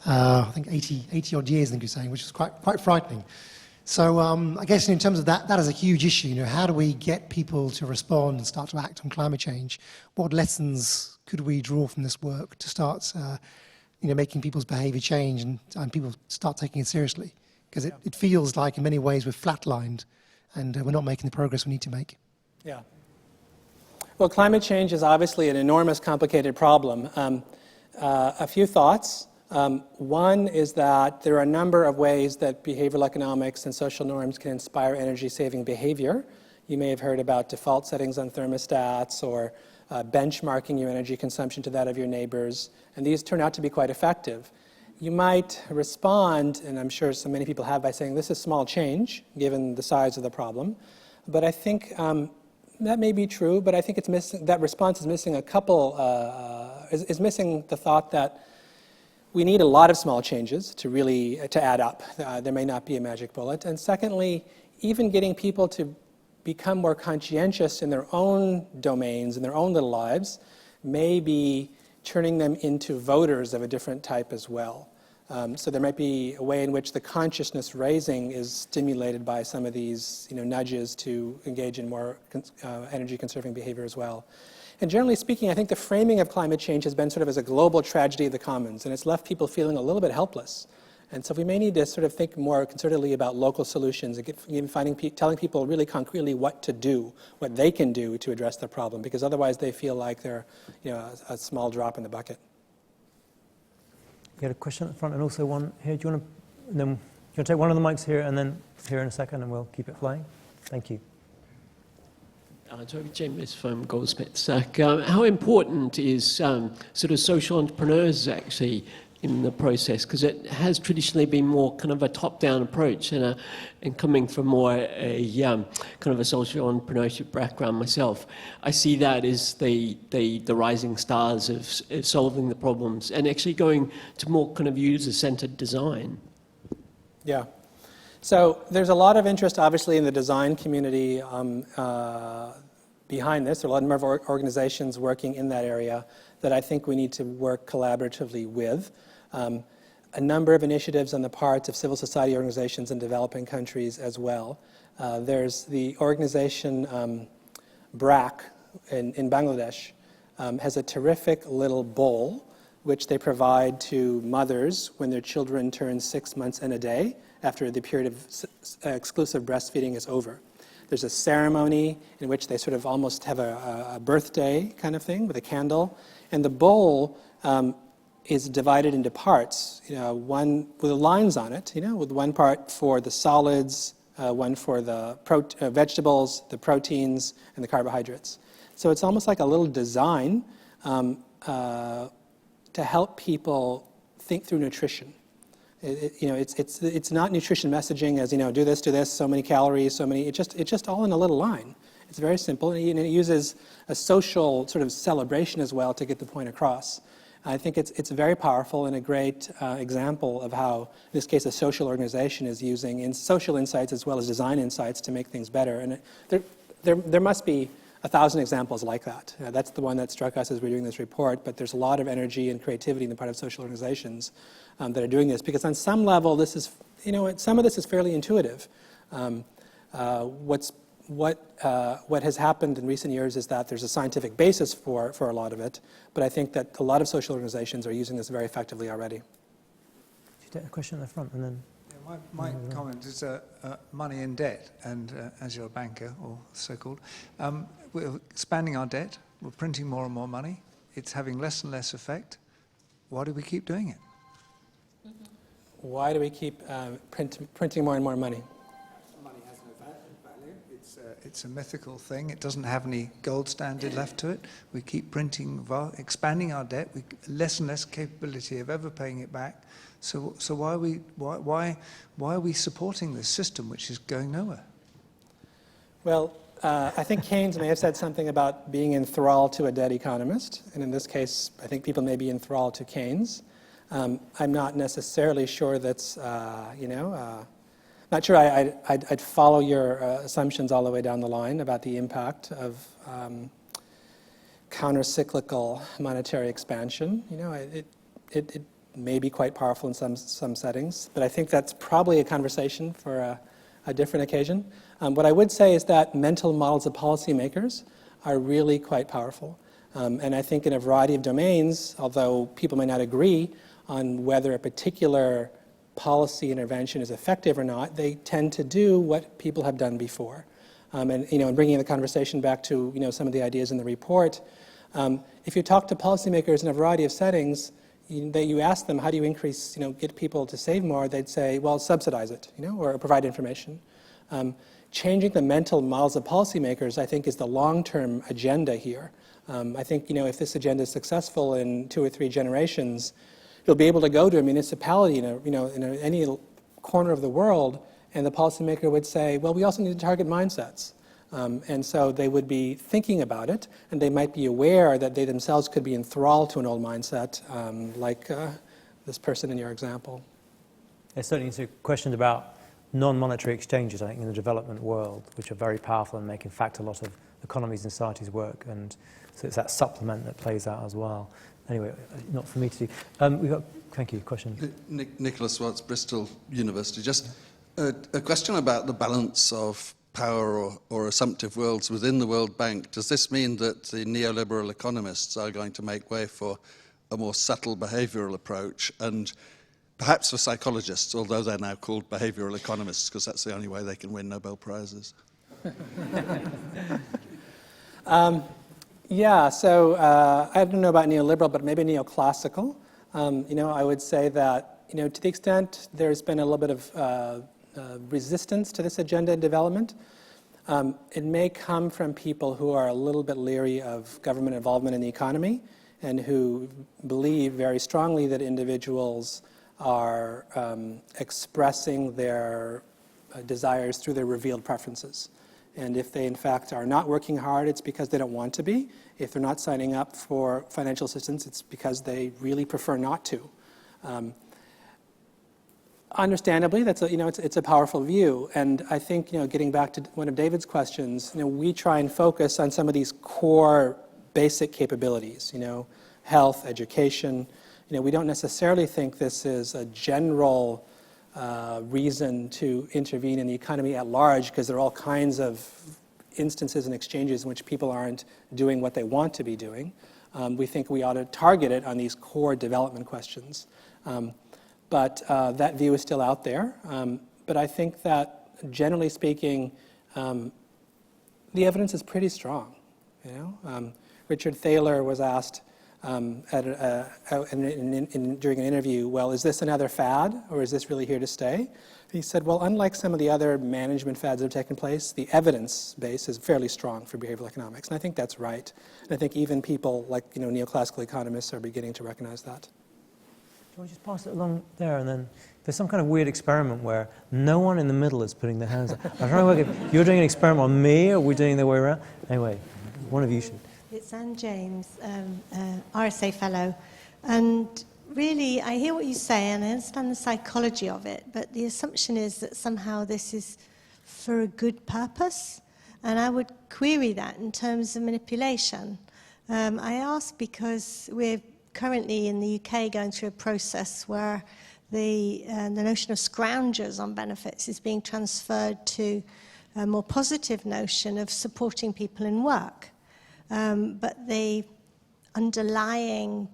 I think 80 odd years, I think you're saying, which is quite frightening. So I guess in terms of that is a huge issue. How do we get people to respond and start to act on climate change? What lessons could we draw from this work to start, making people's behaviour change and people start taking it seriously? Because it feels like in many ways we're flatlined and we're not making the progress we need to make. Yeah. Well, climate change is obviously an enormous, complicated problem. A few thoughts. One is that there are a number of ways that behavioral economics and social norms can inspire energy-saving behavior. You may have heard about default settings on thermostats or benchmarking your energy consumption to that of your neighbors, and these turn out to be quite effective. You might respond, and I'm sure many people have, by saying this is small change, given the size of the problem. But I think that may be true, but I think it's missing, that response is missing a couple, is missing the thought that we need a lot of small changes to add up. There may not be a magic bullet. And secondly, even getting people to become more conscientious in their own domains, in their own little lives, may be turning them into voters of a different type as well. So there might be a way in which the consciousness raising is stimulated by some of these nudges to engage in more energy conserving behavior as well. And generally speaking, I think the framing of climate change has been sort of as a global tragedy of the commons, and it's left people feeling a little bit helpless. And so we may need to sort of think more concertedly about local solutions and telling people really concretely what to do, what they can do to address the problem, because otherwise they feel like they're a small drop in the bucket. You had a question at the front and also one here. Do you want to take one of the mics here and then here in a second, and we'll keep it flying? Thank you. Toby Chambers from Goldsmiths. How important is sort of social entrepreneurs actually in the process? Because it has traditionally been more kind of a top-down approach, and coming from more a kind of a social entrepreneurship background myself, I see that as the rising stars of solving the problems and actually going to more kind of user-centered design. Yeah. So there's a lot of interest, obviously, in the design community behind this. There are a lot of organizations working in that area that I think we need to work collaboratively with. A number of initiatives on the parts of civil society organizations in developing countries as well. There's the organization BRAC in Bangladesh has a terrific little bowl which they provide to mothers when their children turn 6 months and a day after the period of exclusive breastfeeding is over. There's a ceremony in which they sort of almost have a birthday kind of thing with a candle, and the bowl is divided into parts, one with lines on it, with one part for the solids, one for the vegetables, the proteins, and the carbohydrates. So it's almost like a little design to help people think through nutrition. It's not nutrition messaging as do this, so many calories, so many. It's just all in a little line. It's very simple, and it uses a social sort of celebration as well to get the point across. I think it's very powerful and a great example of how, in this case, a social organization is using social insights as well as design insights to make things better. And there must be 1,000 examples like that. That's the one that struck us as we're doing this report, but there's a lot of energy and creativity in the part of social organizations that are doing this, because on some level this is, some of this is fairly intuitive. What has happened in recent years is that there's a scientific basis for a lot of it, but I think that a lot of social organizations are using this very effectively already. Should you take a question at the front and then? My comment is money in debt, and as you're a banker, or so-called, we're expanding our debt, we're printing more and more money, it's having less and less effect. Why do we keep doing it? Why do we keep printing more and more money? Money has no value. It's a mythical thing. It doesn't have any gold standard left to it. We keep printing, expanding our debt, less and less capability of ever paying it back. So why are we supporting this system which is going nowhere? Well, I think Keynes may have said something about being enthralled to a dead economist, and in this case, I think people may be enthralled to Keynes. I'm not necessarily sure that's, not sure I'd follow your assumptions all the way down the line about the impact of counter-cyclical monetary expansion. You know, it may be quite powerful in some settings, but I think that's probably a conversation for a different occasion. What I would say is that mental models of policymakers are really quite powerful. And I think in a variety of domains, although people may not agree on whether a particular policy intervention is effective or not, they tend to do what people have done before. And you know, and bringing the conversation back to some of the ideas in the report, if you talk to policymakers in a variety of settings, you ask them, how do you increase, get people to save more? They'd say, well, subsidize it, or provide information. Changing the mental models of policymakers, I think, is the long-term agenda here. I think, if this agenda is successful in 2 or 3 generations, you'll be able to go to a municipality in any corner of the world, and the policymaker would say, well, we also need to target mindsets. And so they would be thinking about it, and they might be aware that they themselves could be enthralled to an old mindset, like this person in your example. There's certainly questions about non-monetary exchanges, I think, in the development world, which are very powerful and make, in fact, a lot of economies and societies work. And so it's that supplement that plays out as well. Anyway, not for me to do. We've got, thank you, question. Nicholas Watts, Bristol University. Just a question about the balance of power or assumptive worlds within the World Bank. Does this mean that the neoliberal economists are going to make way for a more subtle behavioural approach, and perhaps for psychologists, although they're now called behavioural economists because that's the only way they can win Nobel Prizes? Yeah, so I don't know about neoliberal, but maybe neoclassical. I would say that, to the extent there's been a little bit of resistance to this agenda in development, it may come from people who are a little bit leery of government involvement in the economy and who believe very strongly that individuals are expressing their desires through their revealed preferences. And if they, in fact, are not working hard, it's because they don't want to be. If they're not signing up for financial assistance, it's because they really prefer not to. Understandably, that's it's a powerful view. And I think, getting back to one of David's questions, we try and focus on some of these core basic capabilities, health, education. We don't necessarily think this is a general reason to intervene in the economy at large, because there are all kinds of instances and exchanges in which people aren't doing what they want to be doing. We think we ought to target it on these core development questions. But that view is still out there. But I think that, generally speaking, the evidence is pretty strong. Richard Thaler was asked during an interview, well, is this another fad, or is this really here to stay? He said, well, unlike some of the other management fads that have taken place, the evidence base is fairly strong for behavioral economics. And I think that's right. And I think even people like neoclassical economists are beginning to recognize that. Do I just pass it along there, and then there's some kind of weird experiment where no one in the middle is putting their hands up. I'm trying to work out, you're doing an experiment on me, or we're doing the way around? Anyway, one of you should. It's Anne James, RSA fellow, and really I hear what you say and I understand the psychology of it, but the assumption is that somehow this is for a good purpose, and I would query that in terms of manipulation. I ask because we're currently in the UK going through a process where the notion of scroungers on benefits is being transferred to a more positive notion of supporting people in work. But the underlying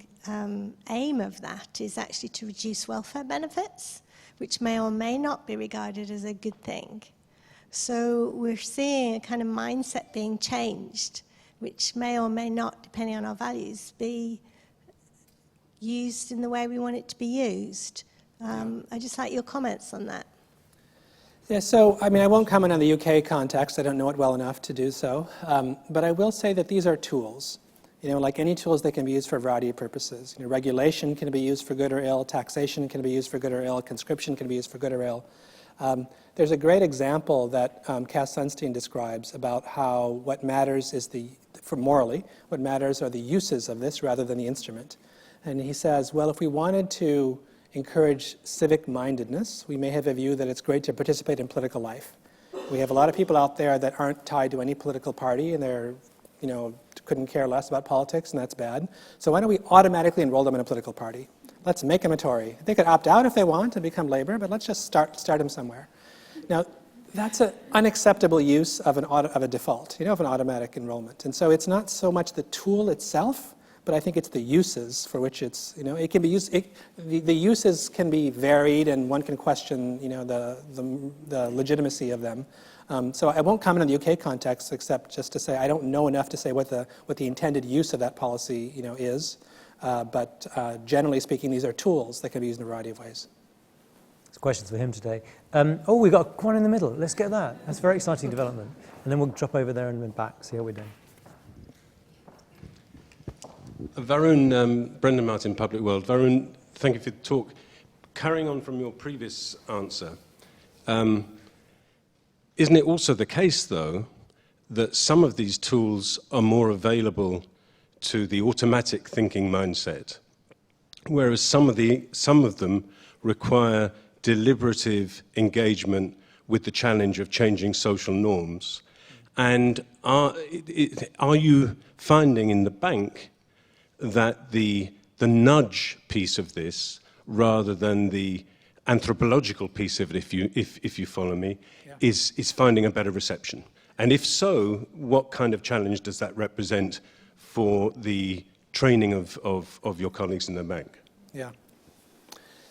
aim of that is actually to reduce welfare benefits, which may or may not be regarded as a good thing. So we're seeing a kind of mindset being changed, which may or may not, depending on our values, be used in the way we want it to be used. I'd just like your comments on that. Yeah, so, I won't comment on the UK context. I don't know it well enough to do so. But I will say that these are tools. Like any tools, they can be used for a variety of purposes. Regulation can be used for good or ill. Taxation can be used for good or ill. Conscription can be used for good or ill. There's a great example that Cass Sunstein describes about how what matters is morally, what matters are the uses of this rather than the instrument. And he says, well, if we wanted to encourage civic mindedness, we may have a view that it's great to participate in political life. We have a lot of people out there that aren't tied to any political party, and they're, couldn't care less about politics, and that's bad. So why don't we automatically enroll them in a political party? Let's make them a Tory. They could opt out if they want and become Labour, but let's just start them somewhere. Now, that's an unacceptable use of a default, of an automatic enrollment. And so it's not so much the tool itself, but I think it's the uses for which it's, it can be used, the uses can be varied, and one can question, the legitimacy of them. So I won't comment on the UK context, except just to say I don't know enough to say what the intended use of that policy, is. But generally speaking, these are tools that can be used in a variety of ways. There's questions for him today. We've got one in the middle. Let's get that. That's a very exciting development. And then we'll drop over there and then back, see how we're doing. Varun, Brendan Martin, Public World. Varun, thank you for the talk. Carrying on from your previous answer, isn't it also the case, though, that some of these tools are more available to the automatic thinking mindset, whereas some of them require deliberative engagement with the challenge of changing social norms? And are you finding in the bank that the nudge piece of this, rather than the anthropological piece of it, if you follow me, is finding a better reception? And if so, what kind of challenge does that represent for the training of your colleagues in the bank? Yeah.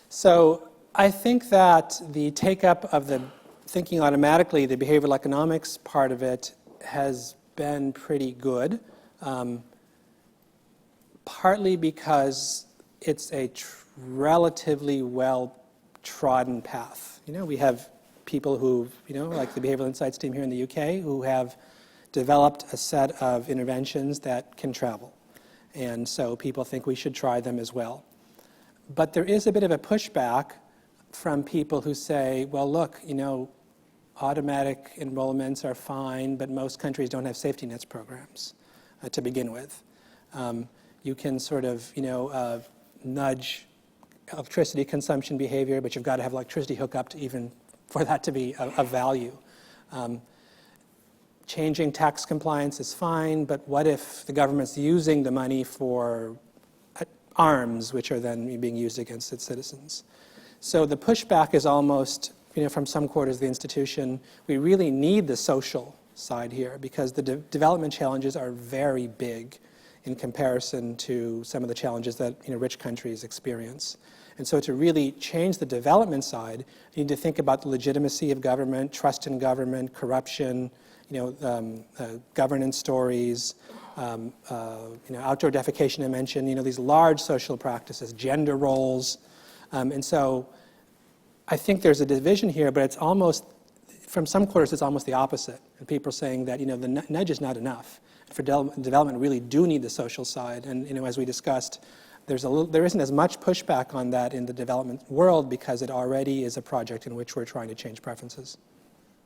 So I think that the take-up of the thinking automatically, the behavioral economics part of it, has been pretty good, partly because it's a relatively well-trodden path. We have people who, like the Behavioral Insights team here in the UK, who have developed a set of interventions that can travel. And so people think we should try them as well. But there is a bit of a pushback from people who say, well, look, automatic enrollments are fine, but most countries don't have safety nets programs to begin with. You can sort of, nudge electricity consumption behavior, but you've got to have electricity hookup even for that to be of value. Changing tax compliance is fine, but what if the government's using the money for arms, which are then being used against its citizens? So the pushback is almost, from some quarters of the institution, we really need the social side here, because the development challenges are very big in comparison to some of the challenges that rich countries experience. And so to really change the development side, you need to think about the legitimacy of government, trust in government, corruption, governance stories, outdoor defecation I mentioned, these large social practices, gender roles. And so I think there's a division here, but it's almost, from some quarters, it's almost the opposite. And people are saying that, the nudge is not enough. For development, really do need the social side. And, as we discussed, there isn't as much pushback on that in the development world because it already is a project in which we're trying to change preferences.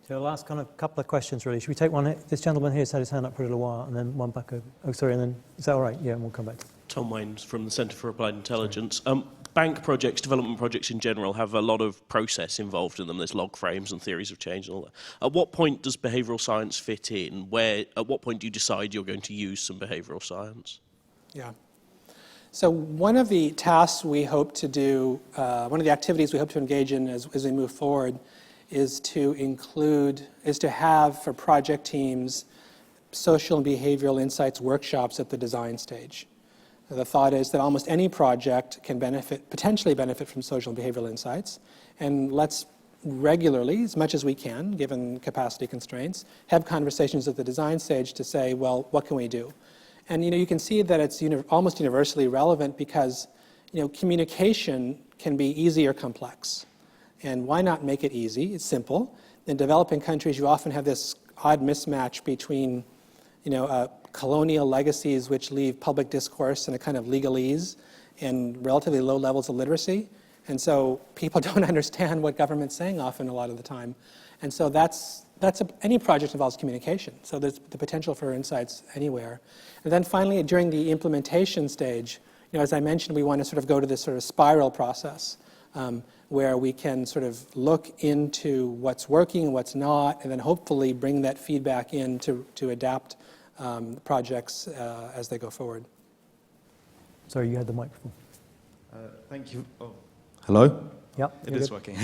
So last kind of couple of questions, really. Should we take one? This gentleman here has had his hand up for a little while, and then one back over. Oh, sorry, and then, is that all right? Yeah, and we'll come back to Tom Waynes from the Centre for Applied Intelligence. Bank projects, development projects in general, have a lot of process involved in them. There's log frames and theories of change and all that. At what point does behavioural science fit in? At what point do you decide you're going to use some behavioural science? Yeah. So one of the tasks we hope to do, one of the activities we hope to engage in as we move forward, is to have for project teams social and behavioral insights workshops at the design stage. The thought is that almost any project can potentially benefit from social and behavioral insights, and let's regularly, as much as we can, given capacity constraints, have conversations at the design stage to say, well, what can we do? And you can see that it's almost universally relevant because communication can be easy or complex. And why not make it easy? It's simple. In developing countries, you often have this odd mismatch between colonial legacies which leave public discourse in a kind of legalese and relatively low levels of literacy. And so people don't understand what government's saying often a lot of the time. And so any project involves communication. So there's the potential for insights anywhere. And then finally, during the implementation stage, as I mentioned, we want to sort of go to this sort of spiral process where we can sort of look into what's working and what's not, and then hopefully bring that feedback in to adapt projects as they go forward. Sorry, you had the microphone. Thank you. Oh. Hello? Yep, It is working.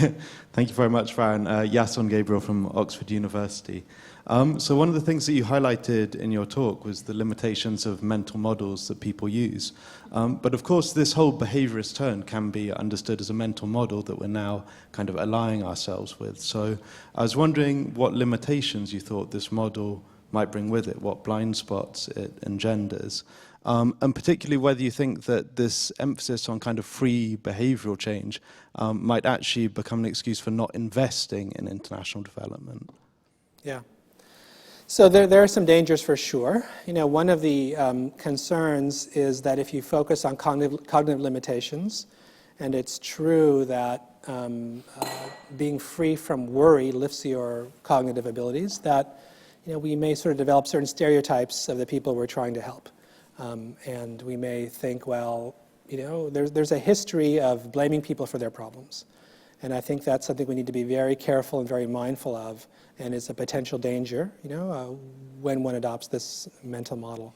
Thank you very much, Varun. Yason Gabriel from Oxford University. So one of the things that you highlighted in your talk was the limitations of mental models that people use. But of course, this whole behaviorist turn can be understood as a mental model that we're now kind of allying ourselves with. So I was wondering what limitations you thought this model might bring with it, what blind spots it engenders. And particularly whether you think that this emphasis on kind of free behavioral change might actually become an excuse for not investing in international development. Yeah. So there are some dangers for sure. You know, one of the concerns is that if you focus on cognitive limitations, and it's true that being free from worry lifts your cognitive abilities, that we may sort of develop certain stereotypes of the people we're trying to help. And we may think, well, there's a history of blaming people for their problems. And I think that's something we need to be very careful and very mindful of, and it's a potential danger, when one adopts this mental model.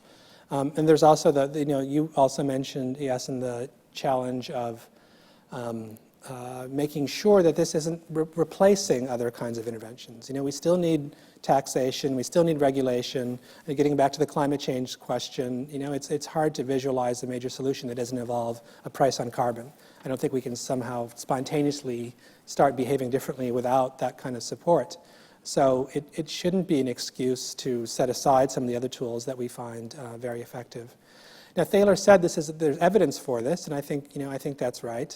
And there's also you also mentioned, yes, in the challenge of making sure that this isn't replacing other kinds of interventions. We still need taxation, we still need regulation. And getting back to the climate change question, it's hard to visualize a major solution that doesn't involve a price on carbon. I don't think we can somehow spontaneously start behaving differently without that kind of support. So it shouldn't be an excuse to set aside some of the other tools that we find very effective. Now, Thaler said there's evidence for this, and I think that's right.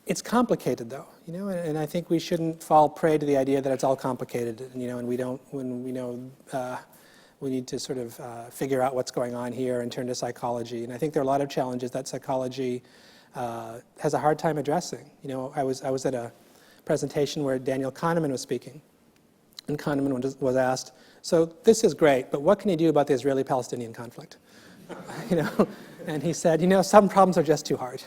It's complicated, though, and I think we shouldn't fall prey to the idea that it's all complicated, and we need to sort of figure out what's going on here and turn to psychology. And I think there are a lot of challenges that psychology has a hard time addressing. I was at a presentation where Daniel Kahneman was speaking, and Kahneman was asked, "So this is great, but what can you do about the Israeli-Palestinian conflict?" And he said, some problems are just too hard.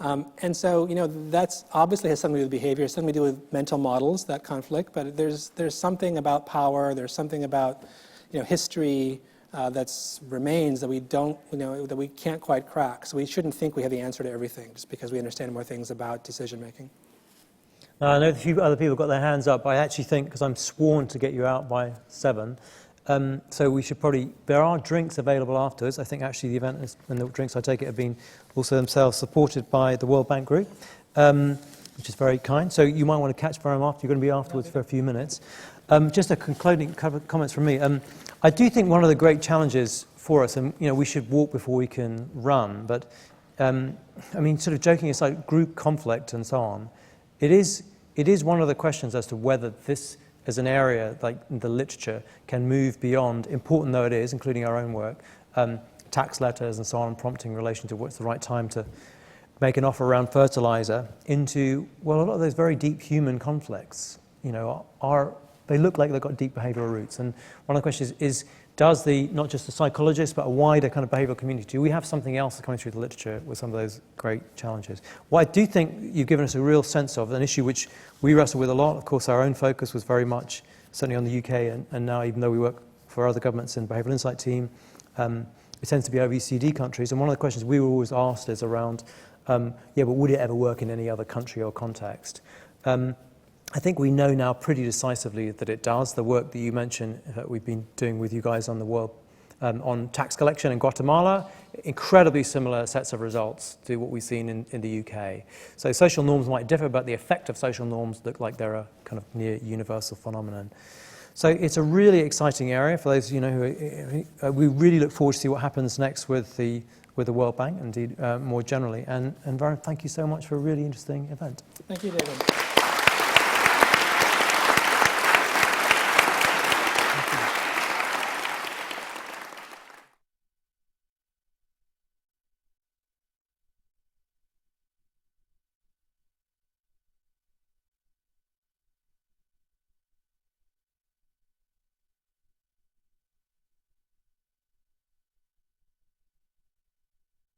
And so, that's obviously has something to do with behavior, something to do with mental models, that conflict, but there's something about power, there's something about, history that remains that we don't, that we can't quite crack. So we shouldn't think we have the answer to everything just because we understand more things about decision making. I know a few other people got their hands up. I actually think, because I'm sworn to get you out by 7, so we should probably, there are drinks available afterwards. I think actually the event is, and the drinks I take it have been also themselves supported by the World Bank Group, which is very kind. So you might want to catch Varun after. You're going to be afterwards for a few minutes. Just a concluding comments from me. I do think one of the great challenges for us, and we should walk before we can run, but sort of joking aside, group conflict and so on, it is one of the questions as to whether this as an area like the literature can move beyond, important though it is, including our own work, tax letters and so on, prompting in relation to what's the right time to make an offer around fertilizer, into, well, a lot of those very deep human conflicts, they look like they've got deep behavioral roots. And one of the questions is does not just the psychologists, but a wider kind of behavioral community, do we have something else coming through the literature with some of those great challenges? What I do think you've given us a real sense of, an issue which we wrestle with a lot, of course our own focus was very much, certainly on the UK, and now even though we work for other governments in the Behavioural Insight team, it tends to be OECD countries, and one of the questions we were always asked is around, but would it ever work in any other country or context? I think we know now pretty decisively that it does. The work that you mentioned that we've been doing with you guys on the world, on tax collection in Guatemala, incredibly similar sets of results to what we've seen in the UK. So social norms might differ, but the effect of social norms look like they're a kind of near universal phenomenon. So it's a really exciting area for those who we really look forward to see what happens next with the World Bank, indeed more generally. And Varun, thank you so much for a really interesting event. Thank you, David.